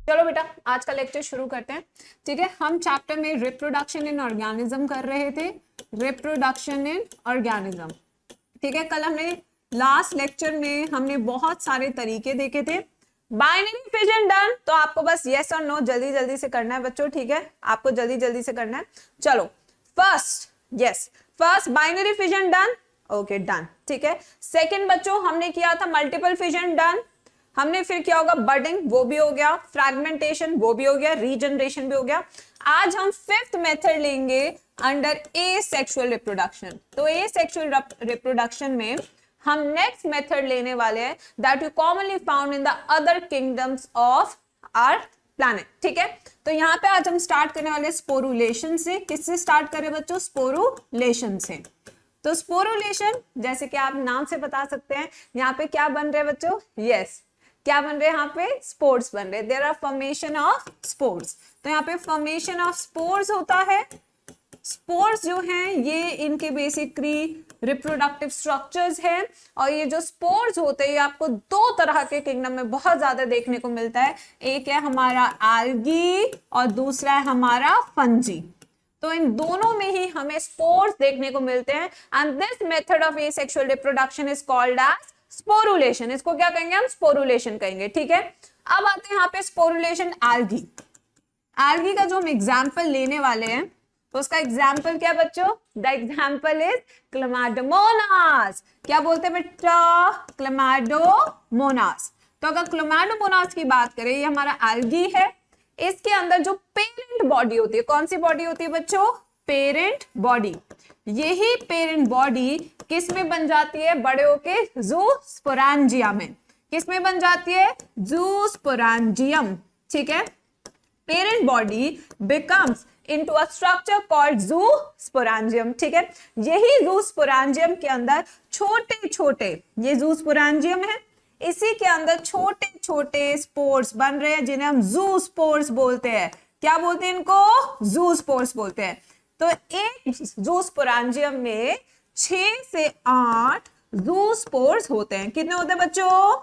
चलो बेटा आज का लेक्चर शुरू करते हैं। ठीक है, हम चैप्टर में रिप्रोडक्शन इन ऑर्गेनिज्म कर रहे थे। रिप्रोडक्शन इन ऑर्गेनिज्म, ठीक है। कल हमने लास्ट लेक्चर में हमने बहुत सारे तरीके देखे थे। बाइनरी फिजन डन, तो आपको बस यस और नो जल्दी जल्दी से करना है बच्चों। ठीक है, आपको जल्दी जल्दी से करना है। चलो first, yes first binary fission done, okay done. ठीक है, सेकंड बच्चों हमने किया था मल्टीपल फिजन डन। हमने फिर क्या होगा, बर्डिंग वो भी हो गया, फ्रैगमेंटेशन वो भी हो गया, रीजनरेशन भी हो गया। आज हम फिफ्थ मेथड लेंगे अंडर ए सेक्सुअल रिप्रोडक्शन। तो ए सेक्सुअल रिप्रोडक्शन में हम नेक्स्ट मेथड लेने वाले हैं that you commonly found in the other kingdoms of our planet. ठीक है, तो यहाँ पे आज हम स्टार्ट करने वाले स्पोरुलेशन से। किससे स्टार्ट करें बच्चों? स्पोरुलेशन से। तो स्पोरुलेशन जैसे कि आप नाम से बता सकते हैं, यहाँ पे क्या बन रहे हैं बच्चों? यस, क्या बन रहे हैं यहाँ पे? स्पोर्स बन रहे हैं। There are formation of spores. तो यहाँ पे फॉर्मेशन ऑफ स्पोर्स होता है। स्पोर्स जो हैं ये इनके बेसिकली रिप्रोडक्टिव स्ट्रक्चर्स हैं, और ये जो स्पोर्स होते हैं ये आपको दो तरह के किंगडम में बहुत ज्यादा देखने को मिलता है। एक है हमारा एल्गी और दूसरा है हमारा फंजी। तो इन दोनों में ही हमें स्पोर्स देखने को मिलते हैं। And this method of asexual reproduction is called as sporulation. इसको क्या कहेंगे हम? स्पोरुलेशन कहेंगे। ठीक है, अब आते हैं यहाँ पे स्पोरुलेशन एल्गी। एल्गी का जो हम एग्जाम्पल लेने वाले हैं तो उसका एग्जाम्पल क्या बच्चों? The example is Chlamydomonas. क्या बोलते हैं बेटा? क्लैमाइडोमोनास। तो अगर क्लैमाइडोमोनास की बात करें, ये हमारा एल्गी है। इसके अंदर जो पेरेंट बॉडी होती है, कौन सी बॉडी होती है बच्चों? Parent body. यही पेरेंट बॉडी किस में बन जाती है? बड़े होके ज़ूस्पोरेंजिया में। किस में बन जाती है? ज़ूस्पोरेंजियम। ठीक है, parent body becomes into a structure called ज़ूस्पोरेंजियम। ठीक है, यही ज़ूस्पोरेंजियम के अंदर छोटे छोटे, ये ज़ूस्पोरेंजियम है, इसी के अंदर छोटे छोटे स्पोर्स बन रहे हैं जिन्हें हम ज़ूस्पोर्स बोलते हैं। क्या बोलते हैं इनको? ज़ूस्पोर्स बोलते हैं। तो एक ज़ूस्पोरेंजियम में 6 से 8 ज़ूस्पोर्स होते हैं। कितने होते हैं बच्चों?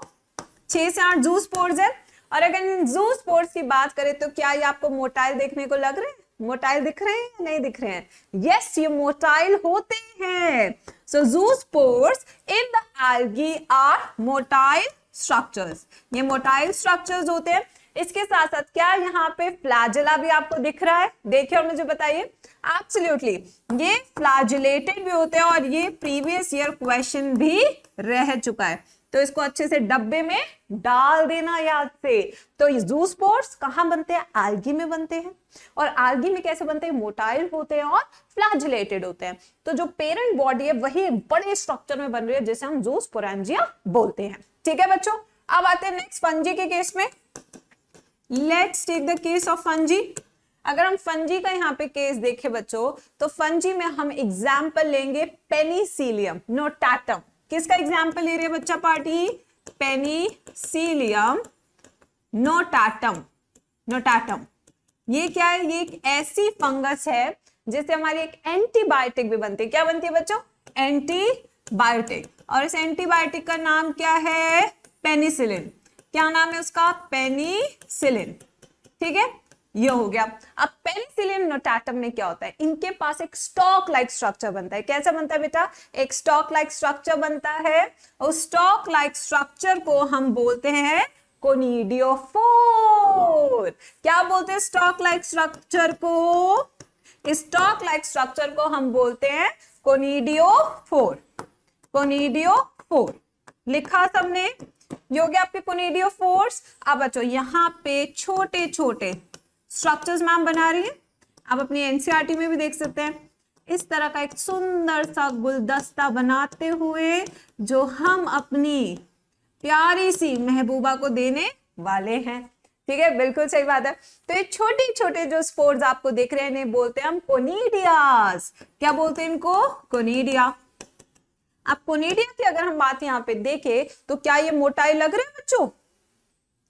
6 से 8 ज़ूस्पोर्स है। और अगर इन ज़ूस्पोर्स की बात करें तो क्या ये आपको मोटाइल देखने को लग रहे हैं? मोटाइल दिख रहे हैं या नहीं दिख रहे हैं? यस, ये मोटाइल होते हैं। So zoospores in the algae are motile structures. ये मोटाइल स्ट्रक्चर्स होते हैं। इसके साथ साथ क्या यहाँ पे फ्लैजेला भी आपको दिख रहा है? देखिए और मुझे बताइए। एब्सोल्युटली, ये फ्लैजिलेटेड भी होते हैं और ये प्रीवियस ईयर क्वेश्चन भी रह चुका है, तो इसको अच्छे से डब्बे में डाल देना याद से। तो ये ज़ूस्पोर्स कहाँ बनते हैं? एल्गी में बनते हैं। और एल्गी में कैसे बनते हैं? मोटाइल होते हैं और फ्लैजिलेटेड होते हैं। तो जो पेरेंट बॉडी है वही बड़े स्ट्रक्चर में बन रही है जिसे हम ज़ूस्पोरेंजिया बोलते हैं। ठीक है बच्चों, अब आते हैं नेक्स्ट फंजी के केस में। Let's take the case of fungi. अगर हम फंजी का यहाँ पे केस देखें बच्चों, तो फंजी में हम एग्जाम्पल लेंगे पेनिसिलियम नोटाटम। किसका एग्जाम्पल ले रहे हैं बच्चा पार्टी? Penicillium notatum. नोटाटम ये क्या है? ये एक ऐसी फंगस है जिससे हमारी एक एंटीबायोटिक भी बनती है। क्या बनती है बच्चों? एंटीबायोटिक। और इस एंटीबायोटिक का नाम क्या है? पेनिसिलिन। क्या नाम है उसका? पेनिसिलिन। ठीक है, ये हो गया। अब पेनिसिलिन नोटाटम में क्या होता है? इनके पास एक स्टॉक लाइक स्ट्रक्चर बनता है। कैसा बनता है बेटा? एक स्टॉक लाइक स्ट्रक्चर बनता है। उस स्टॉक लाइक स्ट्रक्चर को हम बोलते हैं कोनिडियोफोर। क्या बोलते हैं स्टॉक लाइक स्ट्रक्चर को? स्टॉक लाइक स्ट्रक्चर को हम बोलते हैं कोनिडियोफोर। कोनिडियोफोर लिखा सबने? ये हो गया आपके कोनिडियोफोर्स। अब बच्चों यहाँ पे छोटे छोटे स्ट्रक्चर्स मैम बना रही है। आप अपनी एनसीईआरटी में भी देख सकते हैं। इस तरह का एक सुंदर सा गुलदस्ता बनाते हुए जो हम अपनी प्यारी सी महबूबा को देने वाले हैं। ठीक है, बिल्कुल सही बात है। तो ये छोटे छोटे जो स्पोर्स आपको दिख रहे हैं इन्हें बोलते हैं हम कोनिडियास। क्या बोलते हैं इनको? कोनिडिया। अब कोनिडिया की अगर हम बात यहाँ पे देखें तो क्या ये मोटाइल लग रहे हैं बच्चों?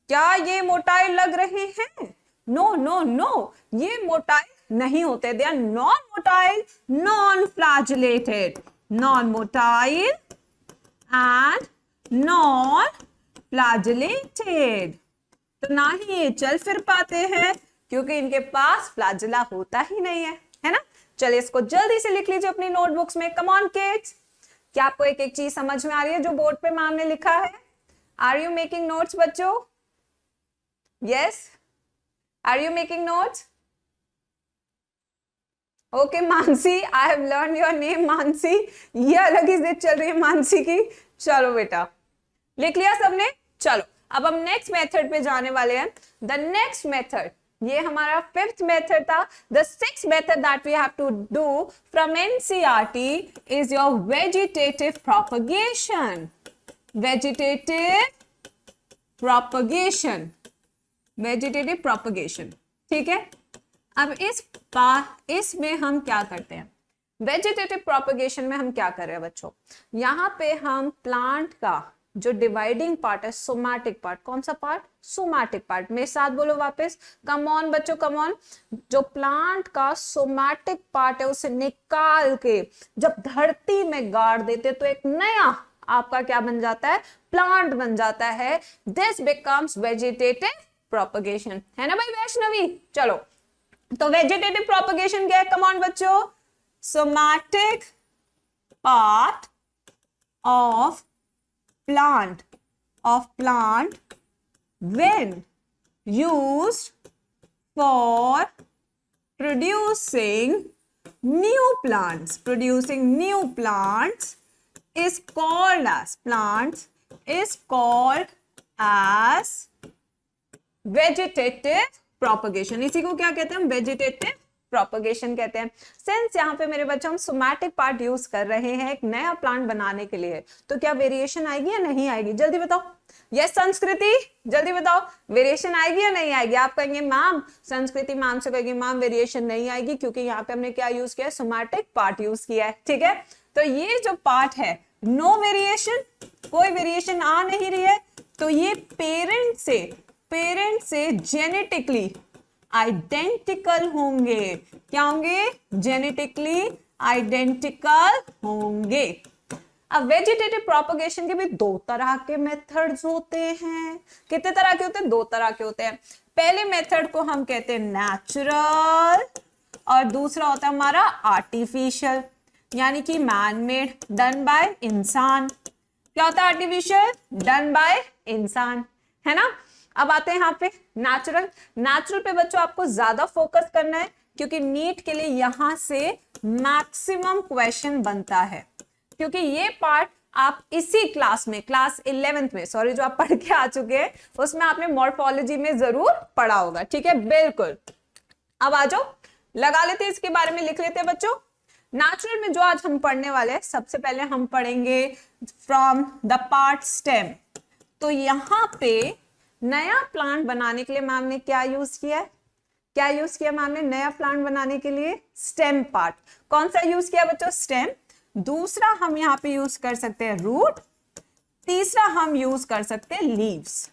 क्या ये मोटाइल लग रहे हैं? नो नो नो, ये मोटाइल नहीं होते। They are non motile, non flagellated. Non motile and non flagellated. तो ना ही ये चल फिर पाते हैं क्योंकि इनके पास फ्लैजिला होता ही नहीं है ना। चलिए इसको जल्दी से लिख लीजिए अपनी नोटबुक्स में। कम ऑन किड्स, क्या आपको एक एक चीज समझ में आ रही है जो बोर्ड पे मैम ने लिखा है? आर यू मेकिंग नोट्स बच्चों? Yes, are you making notes? Okay Mansi, I have learn your name Mansi. ये अलग ही जिद चल रही है मानसी की। चलो बेटा, लिख लिया सबने? चलो अब हम नेक्स्ट मेथड पे जाने वाले हैं। द नेक्स्ट मेथड, ये हमारा फिफ्थ मेथड था। The sixth method that we have to do from NCERT is your vegetative propagation. Vegetative propagation, vegetative propagation, ठीक है। अब इसमें हम क्या करते हैं? वेजिटेटिव प्रोपगेशन में हम क्या कर रहे हैं बच्चों? यहाँ पे हम प्लांट का जो डिवाइडिंग पार्ट है, सोमैटिक पार्ट, कौन सा पार्ट? Somatic part. मेरे साथ बोलो वापस, कम ऑन बच्चों, कम ऑन। जो प्लांट का सोमैटिक पार्ट है उसे निकाल के जब धरती में गाड़ देते तो एक नया आपका क्या बन जाता है? प्लांट बन जाता है। दिस बिकम्स वेजिटेटिव प्रोपगेशन, है ना भाई वैष्णवी? चलो, तो वेजिटेटिव प्रोपगेशन क्या है? कम ऑन बच्चों, somatic part of plant when used for producing new plants is called as vegetative propagation। इसी को क्या कहते हैं? वेजिटेटिव प्रोपगेशन कहते हैं। सिंस यहाँ पे मेरे बच्चों हम सोमैटिक पार्ट यूज कर रहे हैं एक नया प्लांट बनाने के लिए, तो क्या वेरिएशन आएगी या नहीं आएगी? जल्दी बताओ। यस संस्कृति, जल्दी बताओ, वेरिएशन आएगी या नहीं आएगी? आप कहेंगे मैम, संस्कृति मैम से कहेंगे मैम वेरिएशन नहीं आएगी क्योंकि यहाँ पे हमने क्या यूज किया है? सोमैटिक पार्ट यूज किया है, ठीक है। तो ये जो पार्ट है, नो वेरिएशन, कोई वेरिएशन आ नहीं रही है, तो ये पेरेंट से जेनेटिकली आइडेंटिकल होंगे। क्या होंगे? जेनेटिकली आइडेंटिकल होंगे। अब वेजिटेटिव प्रोपगेशन के भी दो तरह के मेथड्स होते हैं। कितने तरह के होते हैं? दो तरह के होते हैं। पहले मेथड को हम कहते हैं नेचुरल और दूसरा होता है हमारा आर्टिफिशियल, यानी कि मैन मेड, डन बाय इंसान। क्या होता है आर्टिफिशियल? डन बाय इंसान, है ना। अब आते हैं यहाँ पे नेचुरल पे बच्चों आपको ज्यादा फोकस करना है क्योंकि नीट के लिए यहां से मैक्सिमम क्वेश्चन बनता है, क्योंकि ये पार्ट आप इसी क्लास में, क्लास 11th में, सॉरी, जो आप पढ़ के आ चुके हैं उसमें आपने मॉर्फोलॉजी में जरूर पढ़ा होगा, ठीक है, बिल्कुल। अब आ जाओ, लगा लेते हैं, इसके बारे में लिख लेते हैं बच्चों। नेचुरल में जो आज हम पढ़ने वाले हैं, सबसे पहले हम पढ़ेंगे फ्रॉम द पार्ट स्टेम। तो यहाँ पे नया प्लांट बनाने के लिए मैम ने क्या यूज किया है? क्या यूज किया मैम ने नया प्लांट बनाने के लिए? Stem part. कौन सा यूज किया बच्चों? स्टेम। दूसरा हम यहाँ पे यूज कर सकते हैं रूट, तीसरा हम यूज कर सकते हैं लीव्स,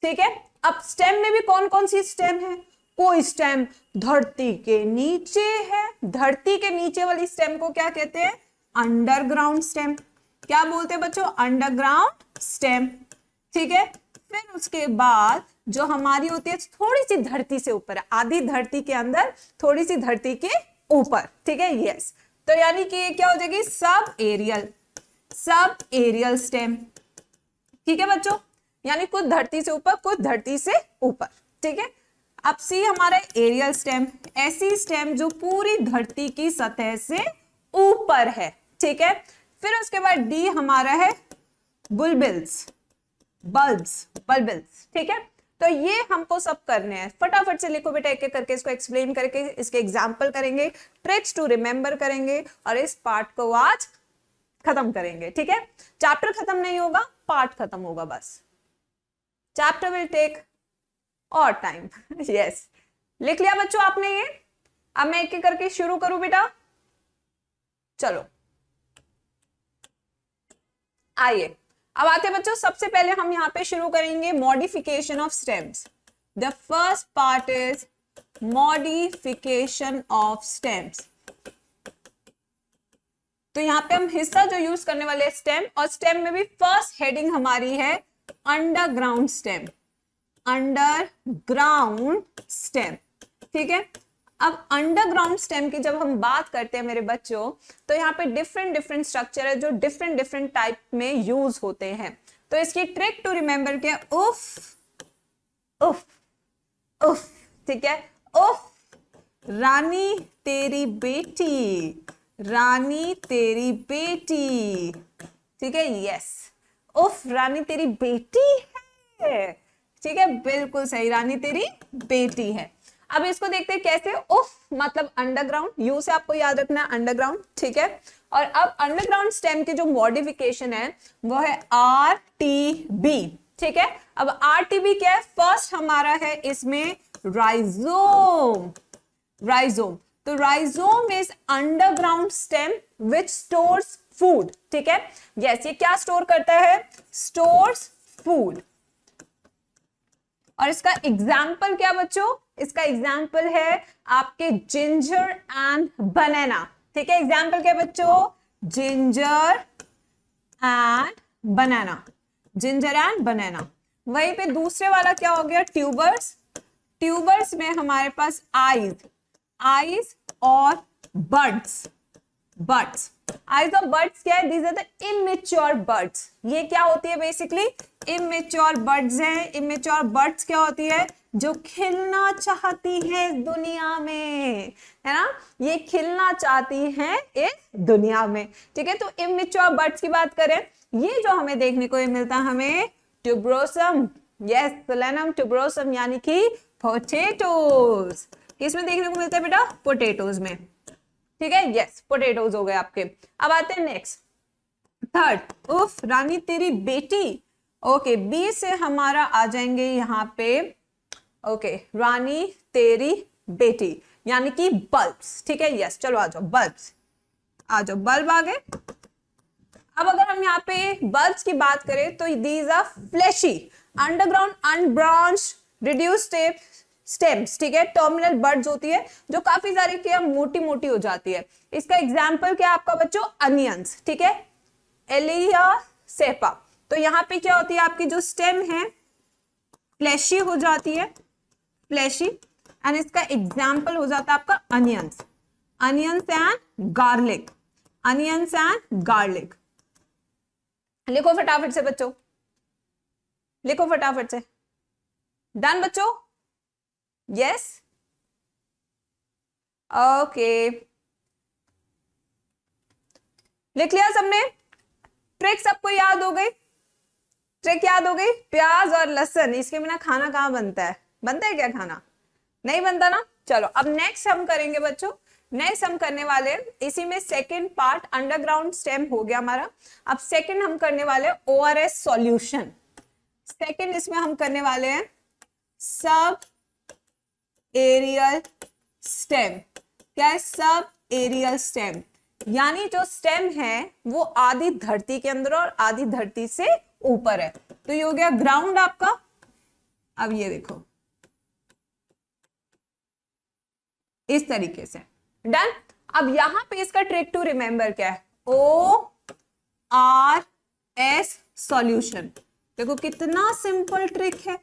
ठीक है। अब स्टेम में भी कौन कौन सी स्टेम है? कोई स्टेम धरती के नीचे है, धरती के नीचे वाली स्टेम को क्या कहते हैं? Underground stem. क्या बोलते हैं बच्चों? अंडरग्राउंड स्टेम, ठीक है। फिर उसके बाद जो हमारी होती है थोड़ी सी धरती से ऊपर है, आधी धरती के अंदर, थोड़ी सी धरती के ऊपर, ठीक है, यस। तो यानी कि ये क्या हो जाएगी? सब एरियल स्टेम, ठीक है बच्चों, यानी कुछ धरती से ऊपर, कुछ धरती से ऊपर, ठीक है। अब सी हमारा एरियल स्टेम, ऐसी स्टेम जो पूरी धरती की सतह से ऊपर है, ठीक है। फिर उसके बाद डी हमारा है बुलबिल्स, बल्ब्स, ठीक है। तो ये हमको सब करने हैं, फटाफट से लिखो बेटा, एक एक करके इसको एक्सप्लेन करके इसके एग्जाम्पल करेंगे, ट्रिक्स टू रिमेंबर करेंगे और इस पार्ट को आज खत्म करेंगे, ठीक है। चैप्टर खत्म नहीं होगा, पार्ट खत्म होगा बस। चैप्टर विल टेक और टाइम। यस, लिख लिया बच्चों आपने ये? अब मैं एक एक करके शुरू करूं बेटा? चलो आइए, अब आते हैं बच्चों, सबसे पहले हम यहाँ पे शुरू करेंगे modification of stems. The first part is modification of stems. तो यहाँ पे हम हिस्सा जो यूज करने वाले स्टेम, और स्टेम में भी फर्स्ट हेडिंग हमारी है अंडरग्राउंड स्टेम, अंडरग्राउंड स्टेम, ठीक है। अब अंडरग्राउंड स्टेम की जब हम बात करते हैं मेरे बच्चों, तो यहाँ पे डिफरेंट डिफरेंट स्ट्रक्चर है जो डिफरेंट डिफरेंट टाइप में यूज होते हैं। तो इसकी ट्रिक टू रिमेंबर क्या, उफ उफ उफ, ठीक है, उफ रानी तेरी बेटी, रानी तेरी बेटी, ठीक है, यस, उफ रानी तेरी बेटी है, ठीक है, बिल्कुल सही, रानी तेरी बेटी है। अब इसको देखते हैं कैसे, उफ मतलब अंडरग्राउंड, यू से आपको याद रखना है अंडरग्राउंड, ठीक है। और अब अंडरग्राउंड स्टेम की जो मॉडिफिकेशन है वो है आरटीबी, ठीक है। अब आरटीबी क्या है, फर्स्ट हमारा है इसमें राइजोम, राइजोम, तो rhizome is underground stem which stores food, ठीक है, यस, ये क्या स्टोर करता है, स्टोर्स फूड। और इसका एग्जाम्पल क्या बच्चों, इसका एग्जाम्पल है आपके जिंजर एंड बनाना, ठीक है, एग्जाम्पल क्या बच्चों, ginger and banana, ginger and banana. वहीं पे दूसरे वाला क्या हो गया, ट्यूबर्स, ट्यूबर्स में हमारे पास आईज, आईज और बर्ड्स, बर्ड्स, आईज और बर्ड्स क्या है, these are the immature buds, ये क्या होती है बेसिकली, इमेच्योर बर्ड्स हैं। इमेच्योर बर्ड्स क्या होती है, जो खिलना चाहती है इस दुनिया में, है ना, ये खिलना चाहती हैं इस दुनिया में, ठीक है। तो इमेच्योर बर्ड्स की बात करें, ये जो हमें देखने को मिलता है हमें ट्यूबरोसम, यस, सोलेनम ट्यूबरोसम, यानी कि पोटैटोज, किसमें देखने को मिलता है बेटा, पोटैटोज में, ठीक है, यस, पोटैटोज हो गए आपके। अब आते हैं नेक्स्ट, थर्ड, उफ रानी तेरी बेटी, ओके, बी से हमारा आ जाएंगे यहाँ पे, ओके, रानी तेरी बेटी, यानी कि बल्ब्स, ठीक है, यस, चलो आ जाओ, बल्ब्स, आ जाओ, बल्ब आ गए। अब अगर हम यहाँ पे बल्ब्स की बात करें तो these are fleshy underground unbranched reduce stems, ठीक है, टर्मिनल बर्ड्स होती है जो काफी सारी क्या मोटी मोटी हो जाती है। इसका एग्जाम्पल क्या आपका बच्चों, अनियंस, ठीक है, एलिया सेपा। तो यहाँ पे क्या होती है, आपकी जो स्टेम है फ्लैशी हो जाती है, फ्लैशी, एंड इसका एग्जाम्पल हो जाता है आपका onions, onions and garlic, onions and garlic. लिखो फटाफट से बच्चों, लिखो फटाफट से, डन बच्चों, यस, ओके, लिख लिया सबने, ट्रिक सबको याद हो गई, ट्रिक याद हो गई, प्याज और लहसुन, इसके बिना खाना कहाँ बनता है, बनता है क्या खाना, नहीं बनता ना। चलो अब नेक्स्ट हम करेंगे बच्चों, नेक्स्ट हम करने वाले इसी में सेकंड पार्ट, अंडरग्राउंड स्टेम हो गया हमारा। अब सेकंड हम करने वाले ओआरएस सॉल्यूशन, सेकंड इसमें हम करने वाले हैं सब एरियल स्टेम, क्या है, सब एरियल स्टेम, यानी जो स्टेम है वो आधी धरती के अंदर और आधी धरती से ऊपर है। तो ये हो गया ग्राउंड आपका। अब ये देखो इस तरीके से, डन। अब यहां पे इसका ट्रिक टू रिमेंबर क्या है, ORS सॉल्यूशन। देखो कितना सिंपल ट्रिक है,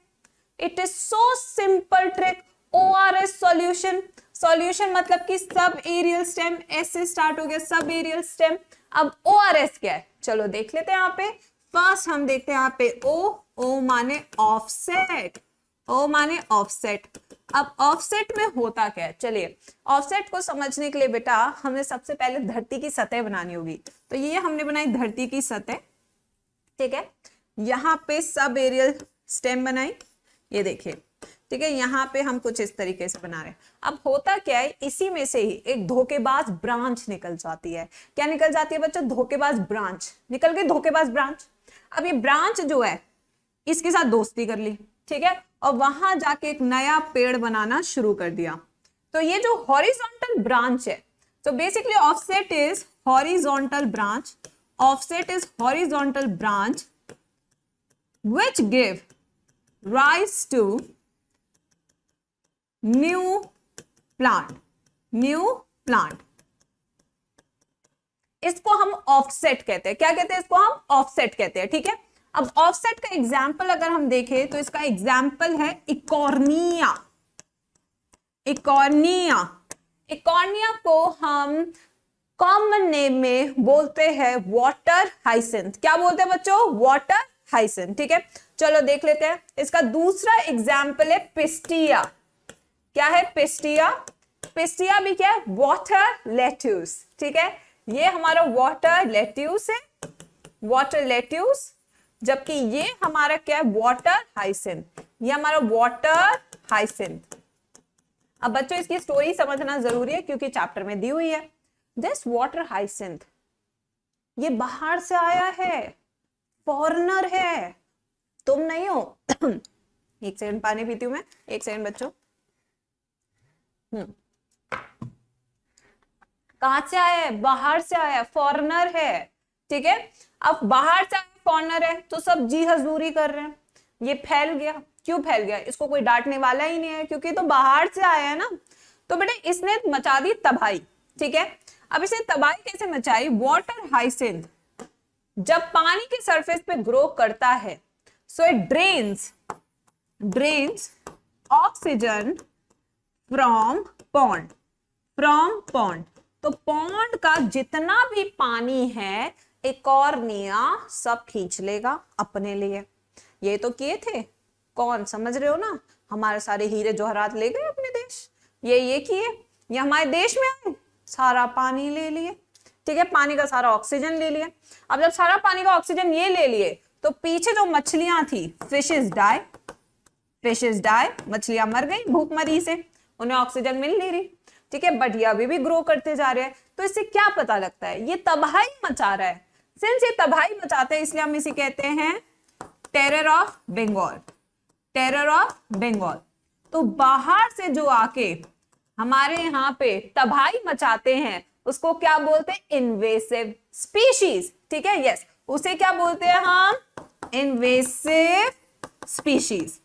it is so simple trick. ORS solution, solution मतलब कि सब एरियल स्टेम, एस से स्टार्ट हो गया, सब एरियल स्टेम। अब ORS क्या है, चलो देख लेते हैं। यहाँ पे फर्स्ट हम देखते हैं यहाँ पे O माने ऑफसेट, O माने ऑफसेट। अब ऑफसेट में होता क्या है, चलिए ऑफसेट को समझने के लिए बेटा हमने सबसे पहले धरती की सतह बनानी होगी। तो ये हमने बनाई धरती की सतह, ठीक है। यहाँ पे सब एरियल स्टेम बनाई, ये देखिए, ठीक है। यहाँ पे हम कुछ इस तरीके से बना रहे हैं। अब होता क्या है, इसी में से ही एक धोखेबाज ब्रांच निकल जाती है। क्या निकल जाती है बच्चों, धोखेबाज ब्रांच निकल गई, धोखेबाज ब्रांच। अब ये ब्रांच जो है इसके साथ दोस्ती कर ली, ठीक है, और वहां जाके एक नया पेड़ बनाना शुरू कर दिया। तो ये जो हॉरिजॉन्टल ब्रांच है, तो basically offset is horizontal branch, offset is horizontal branch which give rise to new plant, new plant। इसको हम ऑफसेट कहते हैं। क्या कहते हैं इसको, हम ऑफसेट कहते हैं, ठीक है। अब ऑफसेट का एग्जाम्पल अगर हम देखें तो इसका एग्जाम्पल है इकॉर्निया। इकॉर्निया, इकॉर्निया को हम कॉमन नेम में बोलते हैं वाटर हाइसिंथ। क्या बोलते हैं बच्चों? Water hyacinth. ठीक है, चलो देख लेते हैं। इसका दूसरा एग्जाम्पल है पिस्टिया। क्या है? पिस्टिया। पिस्टिया भी क्या है? Water lettuce. ठीक है, ये हमारा वाटर लेट्यूस है, वाटर लेट्यूस, जबकि ये हमारा क्या है? Water hyacinth. ये हमारा वाटर हाइसिंथ। अब बच्चों इसकी स्टोरी समझना जरूरी है क्योंकि चैप्टर में दी हुई है। दिस वाटर हाइसिंथ, ये बाहर से आया है, फॉरेनर है, तुम नहीं हो। एक सेकंड पानी पीती हूं मैं, एक सेकंड बच्चों। कहां से आया है? बाहर से आया है, फॉरेनर है। ठीक है, अब बाहर से आया फॉरेनर है तो सब जी हजूरी कर रहे हैं, ये फैल गया। क्यों फैल गया? इसको कोई डांटने वाला ही नहीं है क्योंकि तो बाहर से आया है ना। तो बेटे इसने मचा दी तबाही। ठीक है, अब इसने तबाही कैसे मचाई? वाटर हाइसिंथ जब पानी के सरफेस पे ग्रो करता है, so it drains oxygen from pond. तो पॉन्ड का जितना भी पानी है इकॉर्निया सब खींच लेगा अपने लिए। ये तो किए थे कौन? समझ रहे हो ना? हमारे सारे हीरे जवाहरात ले गए अपने देश। ये किए, ये हमारे देश में आए, सारा पानी ले लिए। ठीक है, पानी का सारा ऑक्सीजन ले लिया। अब जब सारा पानी का ऑक्सीजन ये ले लिए तो पीछे जो मछलियां थी, फिशेस डाई, मछलियां मर गई भूखमरी से, उन्हें ऑक्सीजन मिल नहीं रही। ठीक है, बट ये अभी भी ग्रो करते जा रहे हैं। तो इससे क्या पता लगता है? ये तबाही मचा रहा है। सिंस ये तबाही मचाते हैं इसलिए हम इसे कहते हैं terror of Bengal. Terror of Bengal. तो बाहर से जो आके हमारे यहाँ पे तबाही मचाते हैं उसको क्या बोलते हैं? Invasive species. ठीक है, यस, उसे क्या बोलते हैं हम? Invasive species.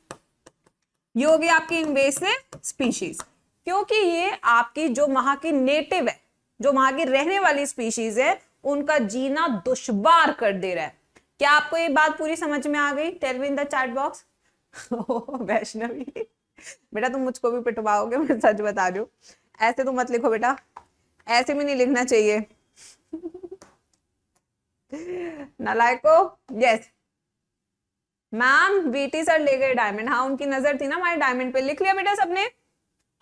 ये हो गई आपकी इन्वेसिव स्पीशीज, क्योंकि ये आपकी जो वहां की नेटिव है, जो वहां की रहने वाली स्पीशीज है, उनका जीना दुश्वार कर दे रहा है। क्या आपको ये बात पूरी समझ में आ गई? Tell me in the chat box. Vaishnavi बेटा तुम मुझको भी पिटवाओगे, मैं सच बता रही हूँ। ऐसे तो मत लिखो बेटा, ऐसे भी नहीं लिखना चाहिए। नालायको। यस मैम, बीटी सर ले गए डायमंड। हाँ, उनकी नजर थी ना हमारे डायमंड पे। लिख लिया बेटा सबने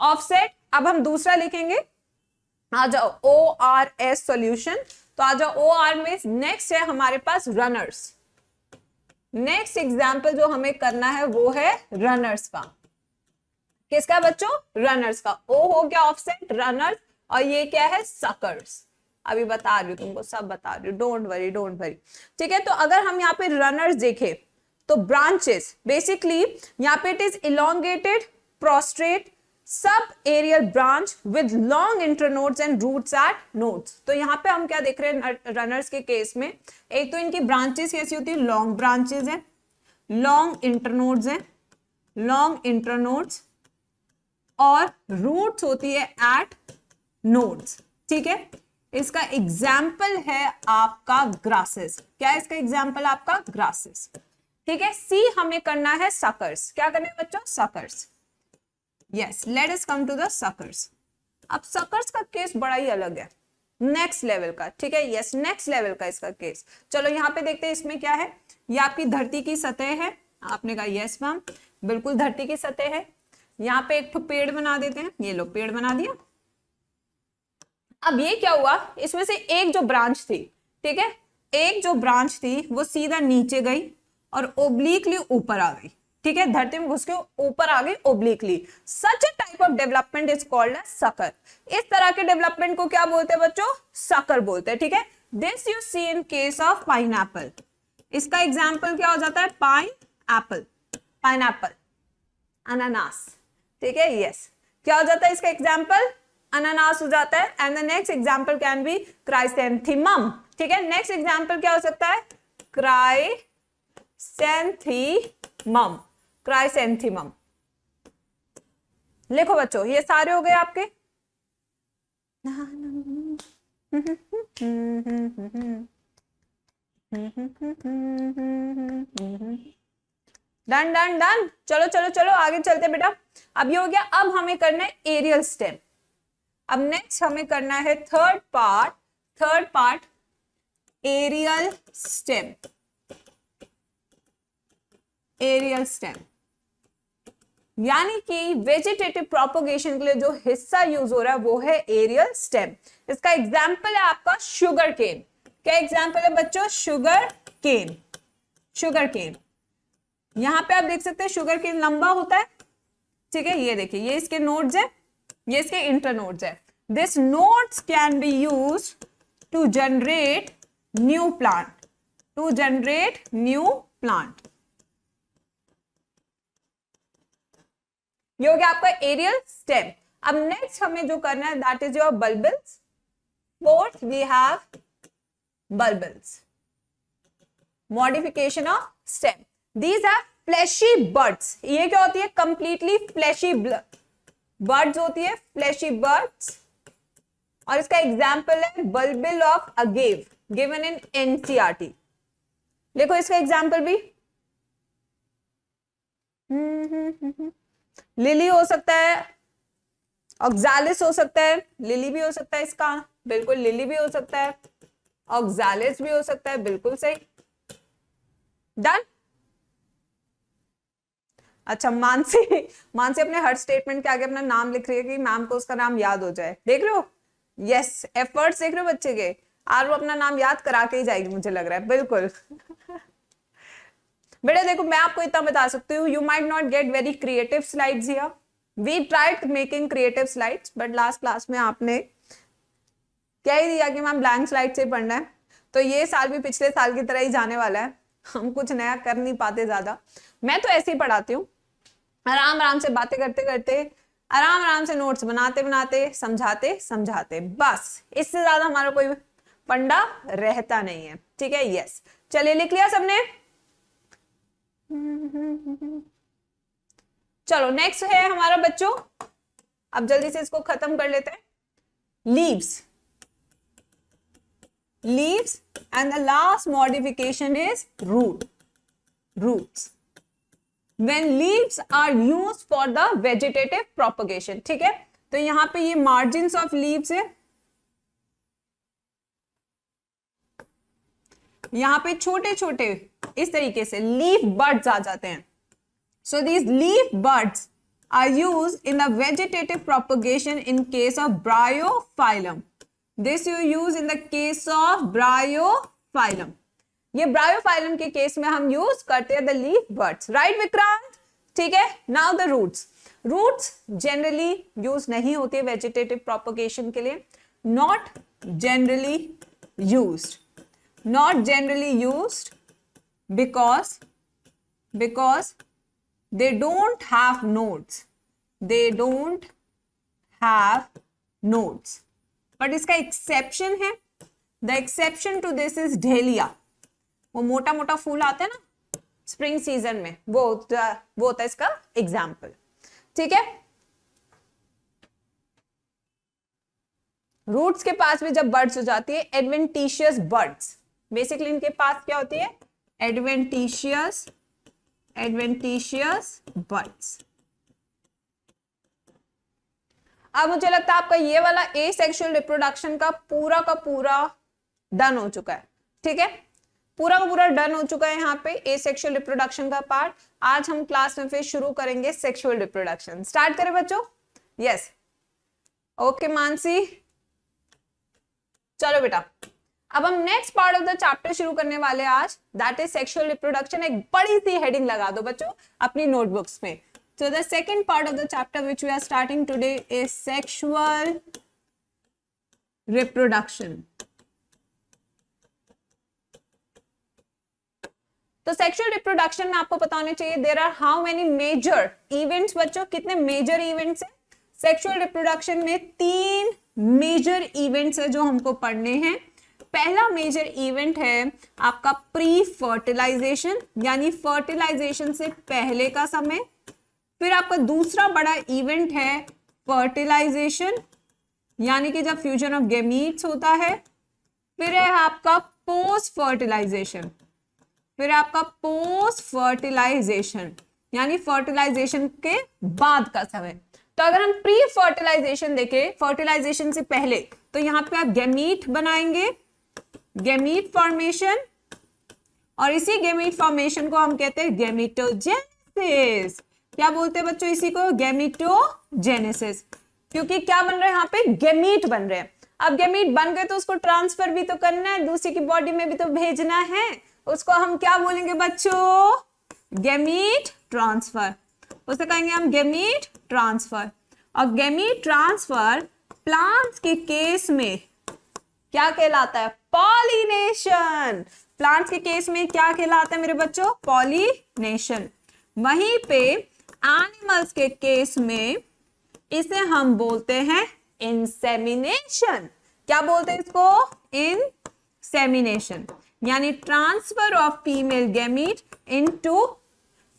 ऑफसेट? अब हम दूसरा लिखेंगे। आ जाओ, ORS सॉल्यूशन। तो आ जाओ OR में। नेक्स्ट है हमारे पास रनर्स। नेक्स्ट एग्जाम्पल जो हमें करना है वो है रनर्स का। किसका बच्चों? रनर्स का। O हो गया ऑफसेट, रनर्स, और ये क्या है? सकर्स। अभी बता रही हूँ तुमको, सब बता रही हूँ, डोंट वरी। ठीक है, तो अगर हम यहाँ पे रनर्स देखें तो ब्रांचेस, बेसिकली यहाँ पे it is elongated prostrate sub aerial branch with long internodes and roots at nodes. तो यहाँ पे हम क्या देख रहे हैं रनर्स के केस में? एक तो इनकी ब्रांचेस कैसी होती है? लॉन्ग ब्रांचेस है, लॉन्ग इंटरनोड्स है, लॉन्ग इंटरनोड्स, और रूट्स होती है एट नोड्स। ठीक है, इसका एग्जाम्पल है आपका ग्रासेस। क्या है इसका एग्जाम्पल? आपका ग्रासेस। ठीक है, सी हमें करना है सकर्स। क्या करना है बच्चों? Suckers. Yes, let us come to the suckers. अब सकर्स का केस बड़ा ही अलग है, नेक्स्ट लेवल का। ठीक है, यस, नेक्स्ट लेवल का इसका केस। चलो यहाँ पे देखते हैं इसमें क्या है। ये आपकी धरती की सतह है। आपने कहा यस मैम, बिल्कुल धरती की सतह है। यहाँ पे एक पेड़ बना देते हैं। ये लो, पेड़ बना दिया। अब ये क्या हुआ? इसमें से एक जो ब्रांच थी, ठीक है, एक जो ब्रांच थी वो सीधा नीचे गई और ओब्लिकली ऊपर आ गई। ठीक है, धरती में घुस के ऊपर आ गई obliquely. Such a type of development is called as sucker. इस तरह के डेवलपमेंट को क्या बोलते हैं बच्चों? सकर बोलते हैं। ठीक है, this you see in case of pineapple. इसका एग्जाम्पल क्या हो जाता है? पाइनएप्पल, अनानास। ठीक है, यस, क्या हो जाता है इसका एग्जाम्पल? अनानास हो जाता है। And the next example can be chrysanthemum. ठीक है, नेक्स्ट एग्जाम्पल क्या हो सकता है? क्राइसेंथीमम। लिखो बच्चों, ये सारे हो गए आपके। डन डन डन, चलो चलो चलो आगे चलते बेटा। अब ये हो गया, अब हमें करना है एरियल स्टेम। अब नेक्स्ट हमें करना है third part aerial stem. Aerial stem यानी कि वेजिटेटिव प्रोपोगेशन के लिए जो हिस्सा यूज हो रहा है वो है एरियल स्टेम। इसका एग्जाम्पल है आपका शुगर केन। क्या एग्जाम्पल है बच्चों? Sugar cane. शुगर केन, यहां पे आप देख सकते हैं शुगर केन लंबा होता है, ठीक है। ये देखिए, ये इसके नोड्स है, ये इसके इंटरनोड्स है। This nodes can be use to generate new plant, to generate new plant. ये हो गया आपका एरियल स्टेम। अब नेक्स्ट हमें जो करना है that is your bulbils. Fourth we have bulbils, modification of stem. These are fleshy buds. ये क्या होती है? कंप्लीटली फ्लैशी बर्ड्स होती है, फ्लैशी बर्ड्स। और इसका एग्जाम्पल है bulbil of agave, given in NCERT. देखो इसका एग्जाम्पल भी, लिली हो सकता है, ऑक्सालिस हो सकता है, लिली भी हो सकता है इसका, बिल्कुल लिली भी हो सकता है, ऑक्सालिस भी हो सकता है, बिल्कुल सही। डन। अच्छा, मानसी अपने हर स्टेटमेंट के आगे अपना नाम लिख रही है कि मैम को उसका नाम याद हो जाए। देख रहे हो? यस, एफर्ट्स देख रहे हो बच्चे के, और वो अपना नाम याद करा के ही जाएगी मुझे लग रहा है, बिल्कुल। बेटा देखो, मैं आपको इतना बता सकती हूँ, you might not get very creative slides here. We tried making creative slides, but last class में आपने क्या ही दिया कि मैम ब्लैंक स्लाइड से पढ़ना है। तो ये साल भी पिछले साल की तरह ही जाने वाला है, हम कुछ नया कर नहीं पाते ज्यादा। मैं तो ऐसे ही पढ़ाती हूँ, आराम आराम से बातें करते करते, आराम आराम से नोट्स बनाते बनाते, समझाते समझाते, बस इससे ज्यादा हमारा कोई पंडा रहता नहीं है, ठीक है। यस, चलिए लिख लिया सबने? चलो नेक्स्ट है हमारा बच्चों, अब जल्दी से इसको खत्म कर लेते हैं। Leaves, leaves and the last modification is root, roots. When leaves are used for the vegetative propagation, ठीक है। तो यहां पे ये margins of leaves है, यहां पे छोटे छोटे इस तरीके से लीफ बर्ड्स आ जाते हैं। So these leaf buds are used in the vegetative propagation in case of bryophyllum. This you use in the case of bryophyllum. ये ब्रायोफाइलम के केस में हम यूज करते हैं the leaf buds, right Vikrant? ठीक है। Now the roots. Roots generally use नहीं होती है वेजिटेटिव प्रोपगेशन के लिए, not generally used, not generally used because they don't have nodes, they don't have nodes. but इसका एक्सेप्शन है, the exception to this is dahlia. वो मोटा मोटा फूल आते हैं ना स्प्रिंग सीजन में, वो होता है इसका एग्जाम्पल, ठीक है। रूट्स के पास भी जब बर्ड्स हो जाती है एडवेंटिशियस बर्ड्स, बेसिकली इनके पास क्या होती है? Adventitious birds. अब मुझे लगता है आपका ये वाला एसेक्सुअल रिप्रोडक्शन का पूरा डन हो चुका है, ठीक है। पूरा का पूरा डन हो चुका है यहाँ पे एसेक्सुअल रिप्रोडक्शन का पार्ट। आज हम क्लास में फिर शुरू करेंगे सेक्सुअल रिप्रोडक्शन। स्टार्ट करें बच्चों? यस, ओके मानसी, चलो बेटा। अब हम next part of the chapter शुरू करने वाले आज, दैट इज सेक्सुअल रिप्रोडक्शन। एक बड़ी सी हेडिंग लगा दो बच्चों अपनी नोटबुक्स में। So the second part of the chapter which we are starting today is sexual reproduction. तो सेक्सुअल रिप्रोडक्शन में आपको पता होना चाहिए there are how many major events. बच्चों कितने मेजर इवेंट्स हैं सेक्सुअल रिप्रोडक्शन में? 3 मेजर इवेंट्स है जो हमको पढ़ने हैं। पहला मेजर इवेंट है आपका प्री फर्टिलाइजेशन, यानी फर्टिलाइजेशन से पहले का समय। फिर आपका दूसरा बड़ा इवेंट है फर्टिलाइजेशन, यानी कि जब फ्यूजन ऑफ गैमीट्स होता है। फिर है आपका पोस्ट फर्टिलाइजेशन, फिर आपका पोस्ट फर्टिलाइजेशन यानी फर्टिलाइजेशन के बाद का समय। तो अगर हम प्री फर्टिलाइजेशन देखें, फर्टिलाइजेशन से पहले, तो यहाँ पे आप गैमीट बनाएंगे, गैमीट फॉर्मेशन, और इसी गैमीट फॉर्मेशन को हम कहते हैं गैमीटोजेनेसिस। क्या बोलते हैं बच्चों इसी को? गैमीटोजेनेसिस। क्योंकि क्या बन रहा है यहाँ पे? गैमीट बन रहे हैं। अब गैमीट बन गए तो उसको ट्रांसफर भी तो करना है, दूसरी की बॉडी में भी तो भेजना है, उसको हम क्या बोलेंगे बच्चों? Gamete transfer. उसे कहेंगे हम गैमीट ट्रांसफर। और गैमीट ट्रांसफर प्लांट्स के केस में क्या कहलाता है? पॉलिनेशन। प्लांट्स के केस में क्या कहलाता है मेरे बच्चों? पॉलिनेशन। वहीं पे एनिमल्स के केस में इसे हम बोलते हैं इंसेमिनेशन। क्या बोलते हैं इसको? इंसेमिनेशन, यानी transfer of female gamete into,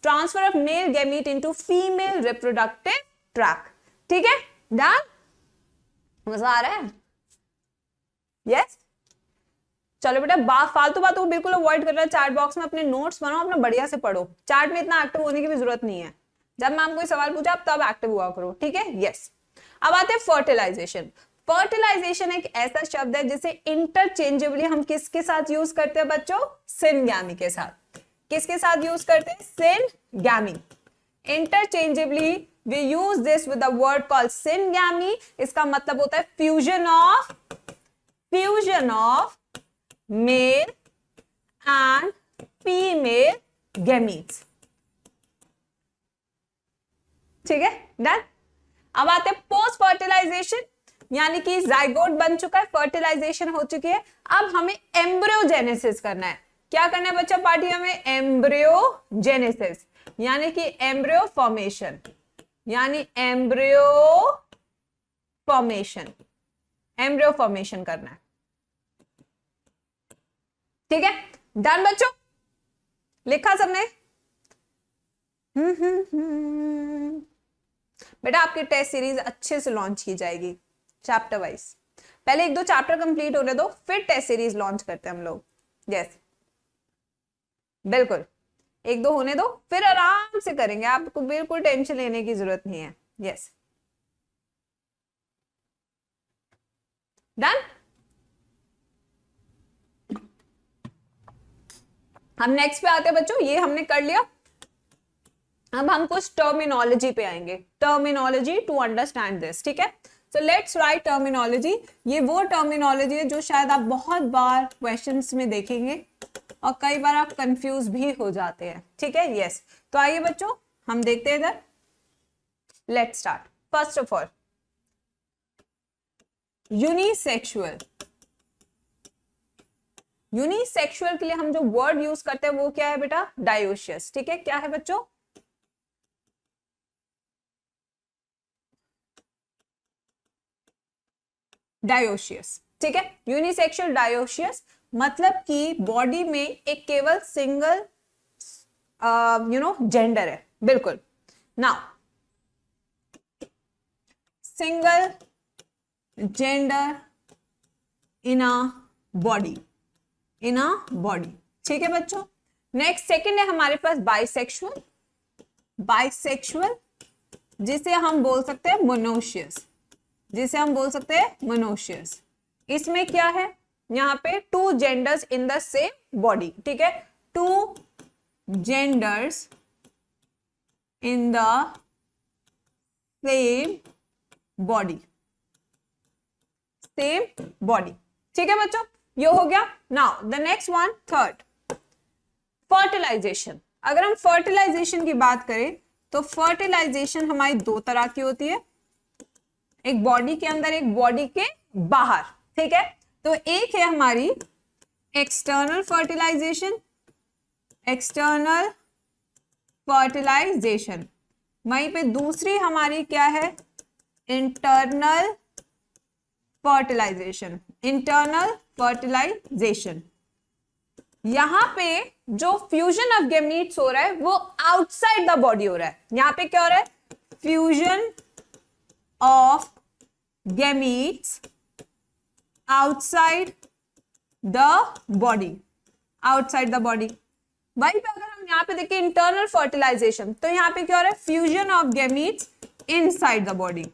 transfer of male gamete into female reproductive tract. ठीक है, डन? मजा आ रहा है? यस। चलो बेटा, फालतू बातों को बिल्कुल अवॉइड करना है। चार्ट बॉक्स में अपने नोट्स बनाओ, अपना बढ़िया से पढ़ो। चार्ट में इतना एक्टिव होने की भी जरूरत नहीं है। जब मैम कोई सवाल पूछा आप तब एक्टिव हुआ करो, ठीक है? यस। अब आते हैं फर्टिलाइजेशन। फर्टिलाइजेशन एक ऐसा शब्द है जिसे इंटरचेंजेबली हम किसके साथ यूज करते हैं बच्चों? सिनगैमी के साथ। किसके साथ यूज करते हैं? Syngamy. Interchangeably we use this with the word called syngamy. इसका मतलब होता है fusion of male and female gametes. ठीक है, डन। अब आते हैं पोस्ट फर्टिलाइजेशन, यानी कि जाइगोट बन चुका है, फर्टिलाइजेशन हो चुकी है, अब हमें एम्ब्रियोजेनेसिस करना है। क्या करना है बच्चा पार्टी? हमें एम्ब्रियोजेनेसिस यानी कि एम्ब्रियो फॉर्मेशन, यानी एम्ब्रियो फॉर्मेशन करना है। ठीक है, डन बच्चों? लिखा सबने? बेटा आपकी टेस्ट सीरीज अच्छे से लॉन्च की जाएगी चैप्टर वाइज। पहले 1-2 चैप्टर कंप्लीट होने दो, फिर टेस्ट सीरीज लॉन्च करते हैं हम लोग। यस, बिल्कुल 1-2 होने दो, फिर आराम से करेंगे, आपको बिल्कुल टेंशन लेने की जरूरत नहीं है। Yes, done. हम नेक्स्ट पे आते हैं बच्चों, ये हमने कर लिया। अब हम कुछ टर्मिनोलॉजी पे आएंगे, टर्मिनोलॉजी टू अंडरस्टैंड दिस। ठीक है, सो लेट्स राइट टर्मिनोलॉजी। ये वो टर्मिनोलॉजी है जो शायद आप बहुत बार क्वेश्चंस में देखेंगे और कई बार आप कंफ्यूज भी हो जाते हैं। ठीक है, यस। तो आइए बच्चों हम देखते हैं इधर। Let's start. First of all, unisexual. Unisexual के लिए हम जो वर्ड यूज करते हैं वो क्या है बेटा? डायोशियस। ठीक है, क्या है बच्चों? डायोशियस। ठीक है, यूनिसेक्सुअल डायोशियस मतलब कि बॉडी में एक केवल सिंगल जेंडर है। बिल्कुल। Now single gender in a body, ठीक है बच्चों। नेक्स्ट सेकंड है हमारे पास बाइसेक्सुअल। बाइसेक्सुअल जिसे हम बोल सकते हैं मोनोशियस, इसमें क्या है? यहाँ पे 2 genders in the same body. ठीक है, 2 genders in the same body, ठीक है बच्चों, ये हो गया। Now the next one, third, fertilization. अगर हम फर्टिलाइजेशन की बात करें तो फर्टिलाइजेशन हमारी 2 तरह की होती है, एक बॉडी के अंदर, एक बॉडी के बाहर। ठीक है, तो एक है हमारी एक्सटर्नल फर्टिलाइजेशन, वहीं पे दूसरी हमारी क्या है? Internal fertilization. यहां पे जो फ्यूजन ऑफ गैमीट्स हो रहा है वो आउटसाइड द बॉडी हो रहा है। यहां पे क्या हो रहा है? Fusion of gametes outside the body, outside the body. वहीं पे अगर हम यहाँ पे देखें इंटरनल फर्टिलाइजेशन, तो यहाँ पे क्या हो रहा है, fusion of gametes inside the body,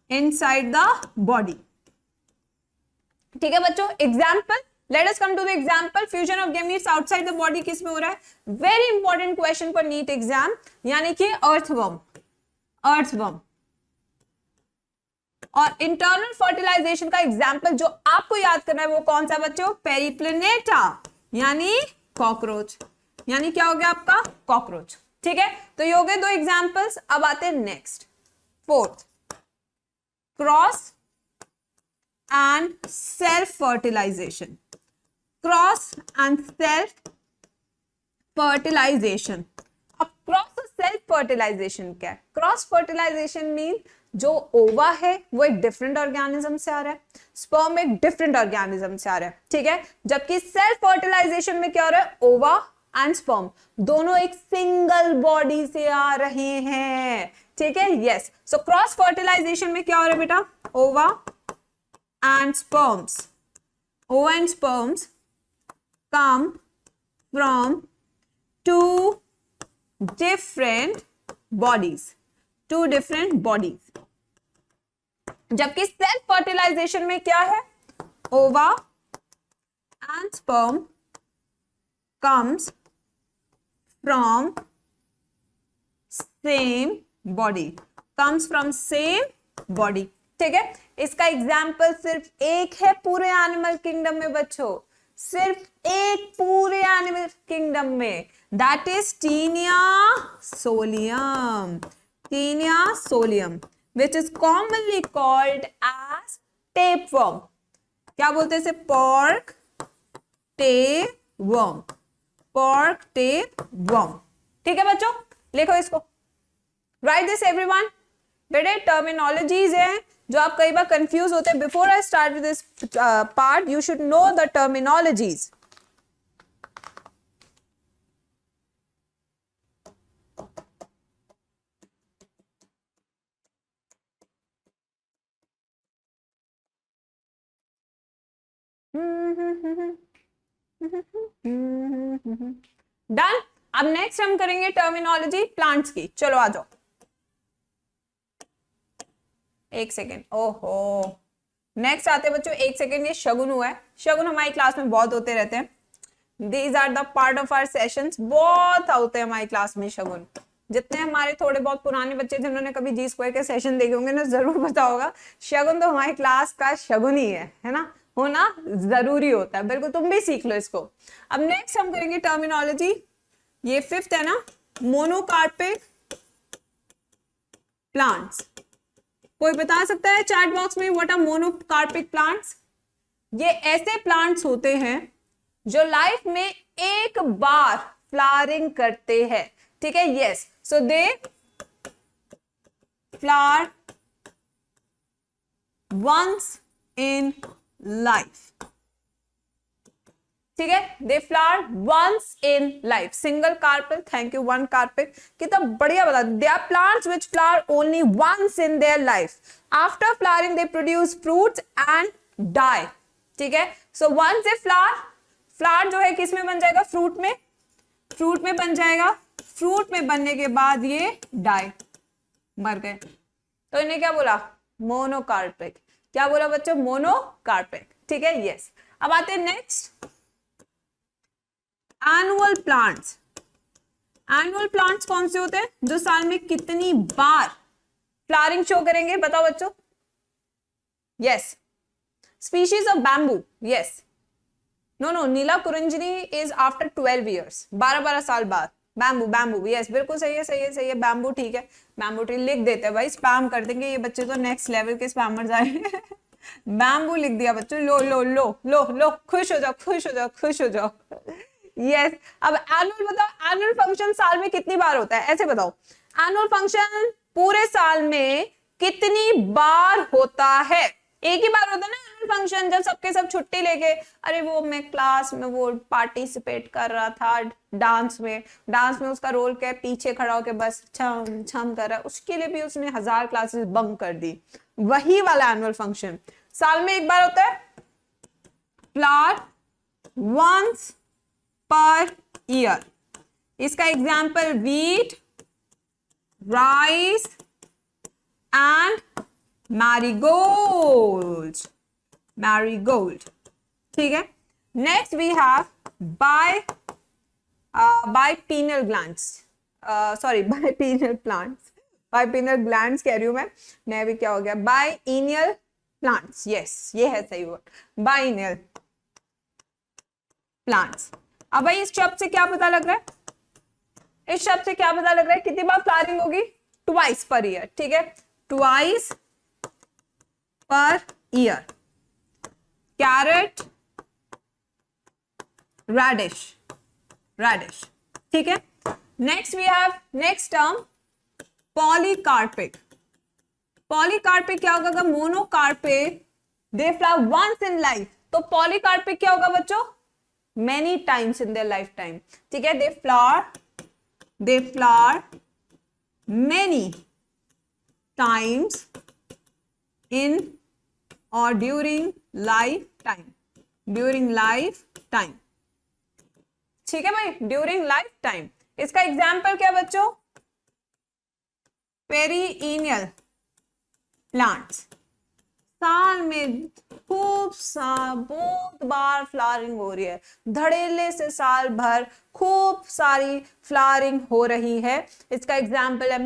inside the body. ठीक है बच्चों, example, let us come to the example. Fusion of gametes outside the body किस में हो रहा है, very important question for NEET exam, यानी कि अर्थवर्म, अर्थवर्म। और इंटरनल फर्टिलाइजेशन का एग्जाम्पल जो आपको याद करना है वो कौन सा बच्चों, पेरिप्लिनेटा, यानी कॉकरोच, यानी क्या हो गया आपका, कॉकरोच। ठीक है, तो ये हो गए दो एग्जाम्पल्स। अब आते हैं next, fourth, cross and self fertilization. Cross and self fertilization. अब क्रॉस और सेल्फ फर्टिलाइजेशन क्या है? क्रॉस फर्टिलाइजेशन मीन जो ओवा है वो एक डिफरेंट ऑर्गेनिज्म से आ रहा है, स्पर्म एक डिफरेंट ऑर्गेनिज्म से आ रहा है। ठीक है, जबकि सेल्फ फर्टिलाइजेशन में क्या हो रहा है, ओवा एंड स्पर्म दोनों एक सिंगल बॉडी से आ रहे हैं। ठीक है, यस। सो क्रॉस फर्टिलाइजेशन में क्या हो रहा है बेटा, ओवा एंड स्पर्म्स, ओवा and sperms come from two different bodies, two different bodies। जबकि सेल्फ फर्टिलाइजेशन में क्या है, ओवा and sperm comes from same body, comes from same body। ठीक है, इसका एग्जाम्पल सिर्फ एक है पूरे एनिमल किंगडम में बच्चों, सिर्फ एक पूरे एनिमल किंगडम में, that is Taenia solium, Taenia solium, which is commonly called as tapeworm. क्या बोलते हैं इसे, पॉर्क टेपवर्म, पॉर्क टेपवर्म। ठीक है बच्चों, लिखो इसको, राइट दिस एवरीवन। बेटे टर्मिनोलॉजीज है जो आप कई बार कंफ्यूज होते हैं। Before I start with this part you should know the terminologies. Done. अब नेक्स्ट हम करेंगे टर्मिनोलॉजी प्लांट्स की। चलो आ जाओ, एक सेकेंड, ओहो, नेक्स्ट आते बच्चों, एक सेकेंड, ये शगुन हुआ है। शगुन हमारी क्लास में बहुत होते रहते हैं। These are the part of our sessions, बहुत होते हैं हमारी क्लास में शगुन। जितने हमारे थोड़े बहुत पुराने बच्चे जिन्होंने कभी जी स्क्वायर के सेशन देखे होंगे ना, जरूर पता होगा शगुन तो हमारी क्लास का शगुन ही है ना, होना जरूरी होता है। बिल्कुल, तुम भी सीख लो इसको। अब नेक्स्ट हम करेंगे टर्मिनोलॉजी, ये फिफ्थ है ना, मोनोकार्पिक प्लांट्स। कोई बता सकता है चैट बॉक्स में व्हाट आर मोनोकार्पिक प्लांट्स? ये ऐसे प्लांट्स होते हैं जो लाइफ में एक बार फ्लावरिंग करते हैं। ठीक है, yes, so they flower once in life. ठीक है, they flower once in life, single carpel, thank you, one carpel, कितना बढ़िया बता। They are plants which flower only once in their life, after flowering they produce fruits and die. ठीक है, so once they flower, flower जो है किस में बन जाएगा, फ्रूट में, फ्रूट में बन जाएगा, फ्रूट में बनने के बाद ये डाई, मर गए, तो इन्हें क्या बोला, मोनोकार्पिक। क्या बोला बच्चों, मोनोकार्पिक। ठीक है, यस। अब आते हैं next, annual plants. Annual plants कौन से होते हैं, जो साल में कितनी बार फ्लावरिंग शो करेंगे, बताओ बच्चों। Yes, species of bamboo, yes, no, Neela Kurinji is after 12 years, 12 साल बाद। बैम्बू, बैम्बू, यस, बिल्कुल सही है, सही है, सही है, बैम्बू। ठीक है, बैम्बू ट्री लिख देते हैं भाई, स्पैम कर देंगे ये बच्चे, तो नेक्स्ट लेवल के स्पैमर्स आए। बैम्बू लिख दिया बच्चों, लो लो लो लो लो, खुश हो जाओ, खुश हो जाओ, खुश हो जाओ। यस, अब एनुअल बताओ, एनुअल फंक्शन साल में कितनी बार होता है, ऐसे बताओ। एनुअल फंक्शन पूरे साल में कितनी बार होता है? एक ही बार होता है ना एनुअल फंक्शन, जब सबके सब छुट्टी लेके, अरे वो मैं क्लास में वो पार्टिसिपेट कर रहा था डांस में, डांस में उसका रोल क्या है, पीछे खड़ा होके बस छम छम कर रहा है, उसके लिए भी उसने 1000 क्लासेस बंक कर दी। वही वाला एनुअल फंक्शन साल में एक बार होता है। Flower once per year. इसका example wheat, rice and marigold. Marigold. ठीक है. Next we have bipineal glands. Bipineal plants. Bipineal glands कह रही हूं मैं भी क्या हो गया, biennial plants. Yes, ये है सही वर्ड, biennial plants. अब भाई इस शब्द से क्या पता लग रहा है, इस शब्द से क्या पता लग रहा है, कितनी बार फ्लावरिंग होगी, ट्वाइस पर ईयर. ठीक है, twice per year. Carrot, radish. ठीक है. Next we have next term polycarpic. Polycarpic क्या होगा, अगर monocarpic they flower once in life, तो पॉलीकार्पिक क्या होगा बच्चों, many times in their life time. ठीक है, they flower many times in और ड्यूरिंग लाइफ टाइम. ठीक है भाई, ड्यूरिंग लाइफ टाइम. इसका एग्जाम्पल क्या बच्चों, पेरिनियल प्लांट्स. साल में बहुत बार फ्लावरिंग हो रही है, धड़ेले से साल भर खूब सारी फ्लावरिंग हो रही है. इसका एग्जाम्पल है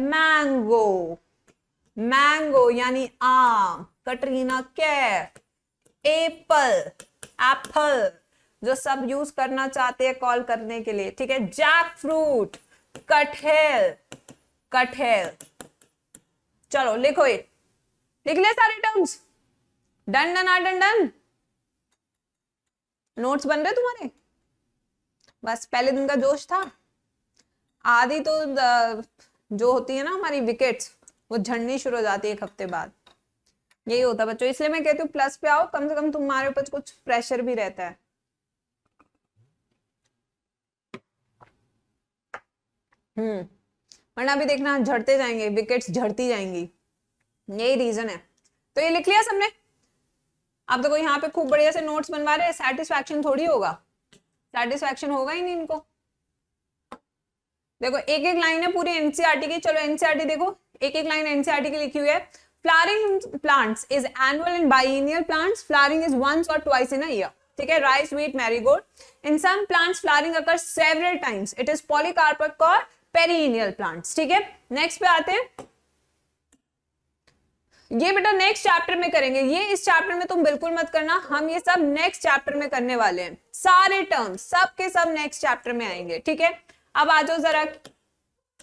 मैंगो यानी आम, कटरीना कैफ, एप्पल जो सब यूज करना चाहते हैं कॉल करने के लिए. ठीक है, जैक फ्रूट, कटहेल. चलो लिखो, ये लिख ले सारे टर्म्स. डन. नोट्स बन रहे तुम्हारे, बस पहले दिन का जोश था. आधी तो जो होती है ना हमारी विकेट्स, वो झड़नी शुरू हो जाती है एक हफ्ते बाद. यही होता है बच्चों, इसलिए मैं कहती हूँ प्लस पे आओ, कम से कम तुम्हारे ऊपर कुछ प्रेशर भी रहता है. वरना भी देखना झड़ते जाएंगे, विकेट्स झड़ती जाएंगी. यही रीजन है. तो ये लिख लिया सबने. आप देखो यहाँ पे खूब बढ़िया से नोट्स बनवा रहे हैं, सेटिस्फैक्शन थोड़ी होगा, सेटिस्फैक्शन होगा ही नहीं इनको. देखो एक एक लाइन है पूरी एनसीईआरटी की. चलो एनसीईआरटी देखो, एक एक लाइन एनसीईआरटी की लिखी हुई है. Flowering plants is annual and biennial plants. Flowering is once और ट्वाइस इन अ ईयर. ठीक है, rice, wheat, marigold. In some plants flowering occur several times. It is polycarpic और पेरिनियल प्लांट्स. ठीक है, नेक्स्ट पे आते हैं. ये बेटा नेक्स्ट चैप्टर में करेंगे, ये इस चैप्टर में तुम बिल्कुल मत करना, हम ये सब नेक्स्ट चैप्टर में करने वाले हैं. सारे टर्म्स सब के सब नेक्स्ट चैप्टर में आएंगे. ठीक है, अब आ जाओ जरा,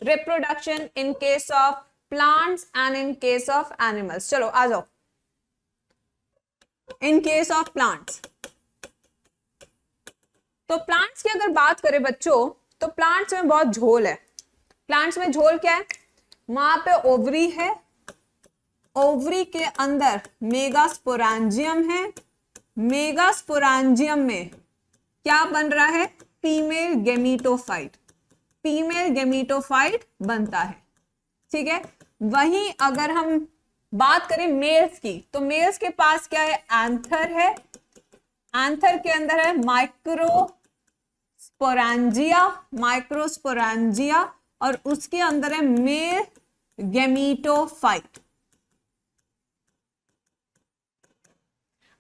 reproduction in case of plants and in case of animals. चलो आ जाओ. इन केस ऑफ प्लांट्स, तो प्लांट्स की अगर बात करें बच्चों, तो प्लांट्स में बहुत झोल है. प्लांट्स में झोल क्या है, वहां पे ओवरी है, ओवरी के अंदर मेगास्पोरेंजियम है, मेगास्पोरेंजियम में क्या बन रहा है, फीमेल गेमीटोफाइट बनता है. ठीक है, वहीं अगर हम बात करें मेल्स की, तो मेल्स के पास क्या है, एंथर है. एंथर के अंदर है माइक्रोस्पोरेंजिया और उसके अंदर है मेल गेमीटोफाइट.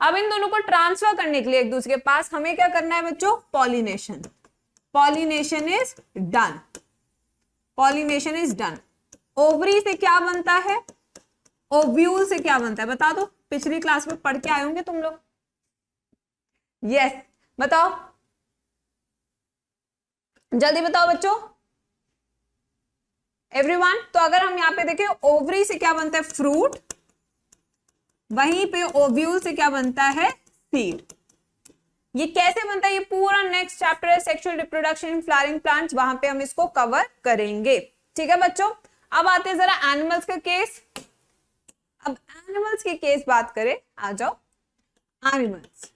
अब इन दोनों को ट्रांसफर करने के लिए एक दूसरे के पास हमें क्या करना है बच्चों, pollination. Pollination is done. Ovary से क्या बनता है, ओव्यूल से क्या बनता है, बता दो. पिछली क्लास में पढ़ के आए होंगे तुम लोग. यस, बताओ, जल्दी बताओ बच्चों, एवरीवन. तो अगर हम यहाँ पे देखें, ओवरी से क्या बनता है, फ्रूट. वहीं पे ओव्यूल से क्या बनता है, सीड. ये कैसे बनता है, ये पूरा नेक्स्ट चैप्टर है, sexual reproduction in flowering plants, वहां पे हम इसको कवर करेंगे. ठीक है बच्चों, अब आते हैं जरा एनिमल्स का केस. अब एनिमल्स की केस बात करें, आ जाओ. एनिमल्स,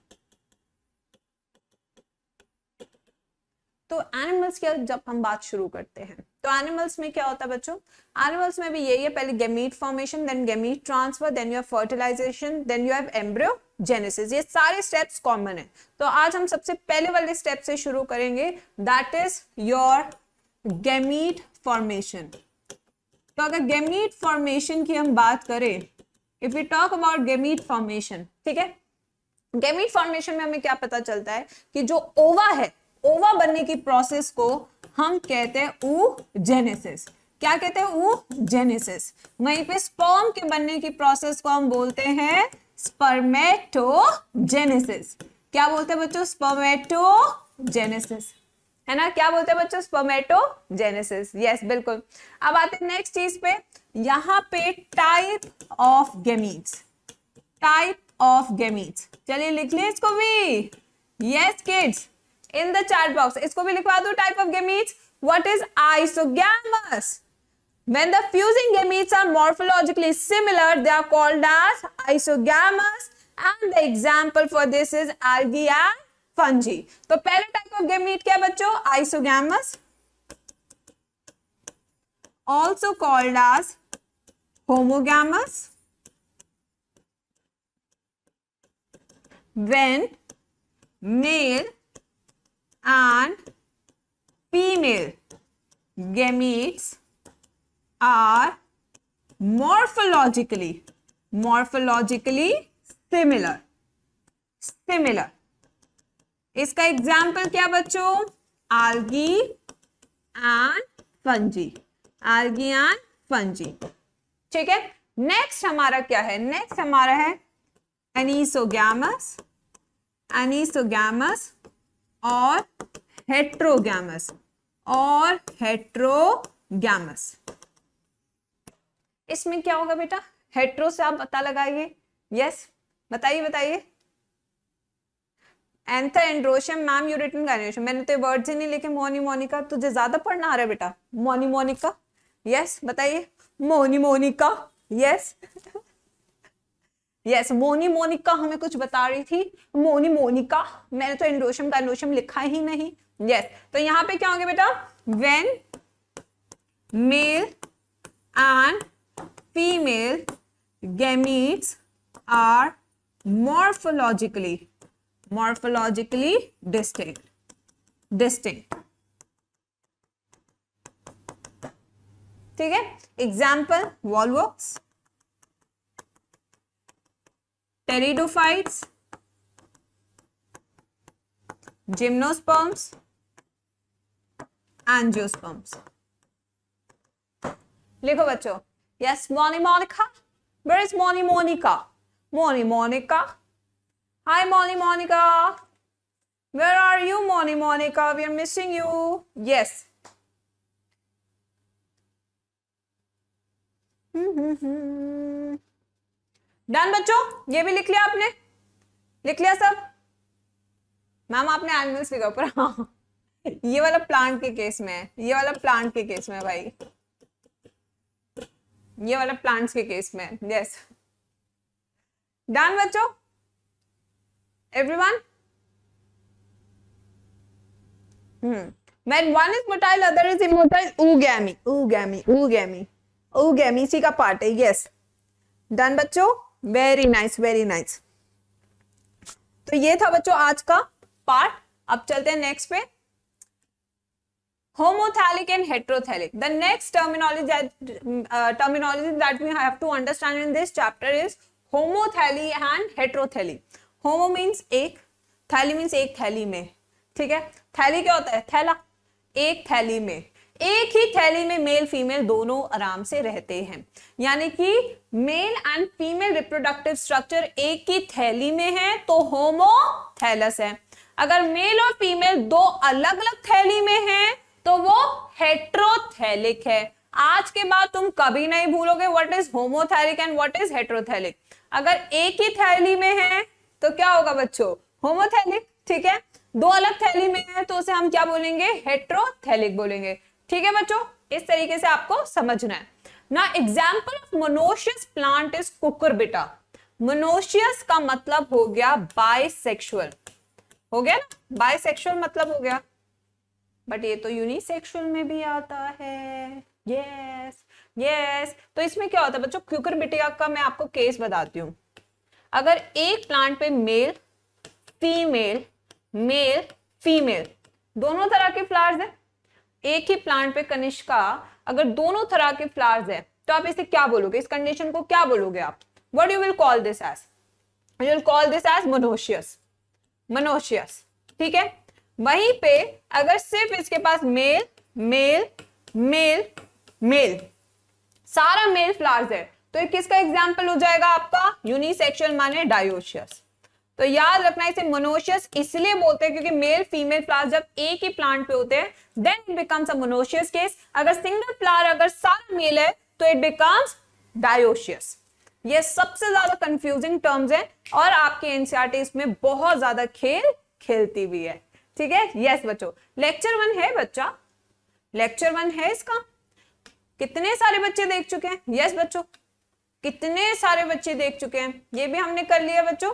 तो एनिमल्स की जब हम बात शुरू करते हैं तो एनिमल्स में क्या होता है बच्चों, एनिमल्स में भी यही है, पहले gamete formation, then gamete transfer, then you have fertilization, then you have embryogenesis. ये सारे स्टेप्स कॉमन है। तो आज हम सबसे पहले वाले स्टेप से शुरू करेंगे, that is your gamete formation. तो अगर गैमीट फॉर्मेशन की हम बात करें, if we talk about gamete formation, ठीक है, गैमीट फॉर्मेशन में हमें क्या पता चलता है कि जो ओवा है, ओवा बनने की प्रोसेस को हम कहते हैं oogenesis। क्या कहते हैं? oogenesis। वहीं पे स्पर्म के बनने की प्रोसेस को हम बोलते हैं स्पर्मेटोजेनेसिस। क्या बोलते हैं बच्चों? स्पर्मेटोजेनेसिस, है ना? क्या बोलते हैं बच्चों? स्पर्मेटोजेनेसिस। यस, बिल्कुल। अब आते हैं नेक्स्ट चीज पे, यहां पे type of gametes, type of gametes. चलिए लिख लें इसको भी। Yes kids, in the chat box इसको भी लिखवा दो। Type of gametes, what is isogamous? When the fusing gametes are morphologically similar, they are called as isogamous, and the example for this is algae and fungi. तो पहला type of gamete क्या है बच्चों? Isogamous, also called as homogamous, when male and female gametes are morphologically similar। इसका example क्या बच्चों? algae and fungi, algae and fungi। ठीक है, नेक्स्ट हमारा क्या है? नेक्स्ट हमारा है एनिसोगैमस और हेट्रोगैमस। इसमें क्या होगा बेटा? हेट्रो से आप पता लगाइए। यस, बताइए। Anther androecium, ma'am you written gynoecium. मैंने तो वर्ड्स ही नहीं लिखे। मोनिका, तुझे ज्यादा पढ़ना आ रहा है बेटा। मोनिका। यस, बताइए। मोनिका। यस यस, मोनिका हमें कुछ बता रही थी। मोनिका, मैंने तो एंड्रोशियम गायनेशियम लिखा ही नहीं। यस, तो यहां पे क्या होंगे बेटा? When male and female gametes are morphologically distinct। ठीक है, example volvox, pteridophytes, gymnosperms, angiosperms. लिखो बच्चों। Yes, Monica. Where is Monica? Monica. Hi Monica. Where are you Monica? We are missing you. Yes. Done बच्चों, ये भी लिख लिया आपने? लिख लिया सब? मैम आपने एनिमल्स लिखा ऊपर। हाँ, ये वाला प्लांट के केस में है, ये वाला प्लांट के केस में है भाई, ये वाला प्लांट्स के केस में। यस, डन बच्चों, everyone. When one is motile, other is immotile, oogammy इसी का पार्ट है। यस, डन बच्चों, वेरी नाइस। तो ये था बच्चों आज का पार्ट। अब चलते हैं नेक्स्ट पे, homothallic and heterothallic। The next terminology that we have to understand in this chapter is homothallic and heterothallic। homo means एक, थैली means एक थैली में। ठीक है, थैली क्या होता है? थैला। एक थैली में, एक ही थैली में मेल फीमेल दोनों आराम से रहते हैं, यानी कि mail and female reproductive structure एक ही थैली में है तो होमोथैलस है। अगर मेल और फीमेल दो अलग अलग थैली में हैं तो वो हेट्रोथैलिक है। आज के बाद तुम कभी नहीं भूलोगे what is homothallic and what is heterothallic. अगर एक ही थैली में है तो क्या होगा बच्चों? होमोथैलिक। ठीक है, दो अलग थैली में है तो उसे हम क्या बोलेंगे? हेट्रोथैलिक बोलेंगे। ठीक है बच्चों, इस तरीके से आपको समझना है ना। Example of monoecious plant is Cucurbita. Monoecious का मतलब हो गया बाइसेक्सुअल, हो गया ना? बाइसेक्सुअल मतलब हो गया बट ये तो यूनिसेक्सुअल में भी आता है। Yes yes. तो इसमें क्या होता है बच्चों, क्यूकरबिटिया का मैं आपको केस बताती हूँ। अगर एक प्लांट पे मेल फीमेल मेल फीमेल दोनों तरह के फ्लावर्स है, एक ही प्लांट पे कनिष्का अगर दोनों तरह के फ्लावर्स है, तो आप इसे क्या बोलोगे, इस कंडीशन को क्या बोलोगे आप? What you will call this as? You will call this as monoecious. Monoecious, ठीक है। वहीं पे अगर सिर्फ इसके पास मेल मेल मेल मेल सारा मेल फ्लावर्स है, तो ये किसका एग्जाम्पल हो जाएगा आपका? यूनिसेक्सुअल माने डायोशियस। तो याद रखना इसे मोनोशियस इसलिए बोलते हैं क्योंकि मेल फीमेल फ्लावर जब एक ही प्लांट पे होते हैं then it becomes a monoecious case. अगर सिंगल फ्लावर अगर सारा मेल है तो इट बिकम्स डायोशियस। ये सबसे ज्यादा कंफ्यूजिंग टर्म्स है और आपके एनसीईआरटी इसमें बहुत ज्यादा खेल खेलती भी है, ठीक है। यस बच्चों, लेक्चर 1 है बच्चा, लेक्चर 1 है इसका। कितने सारे बच्चे देख चुके हैं? यस बच्चों, कितने सारे बच्चे देख चुके हैं? ये भी हमने कर लिया बच्चों।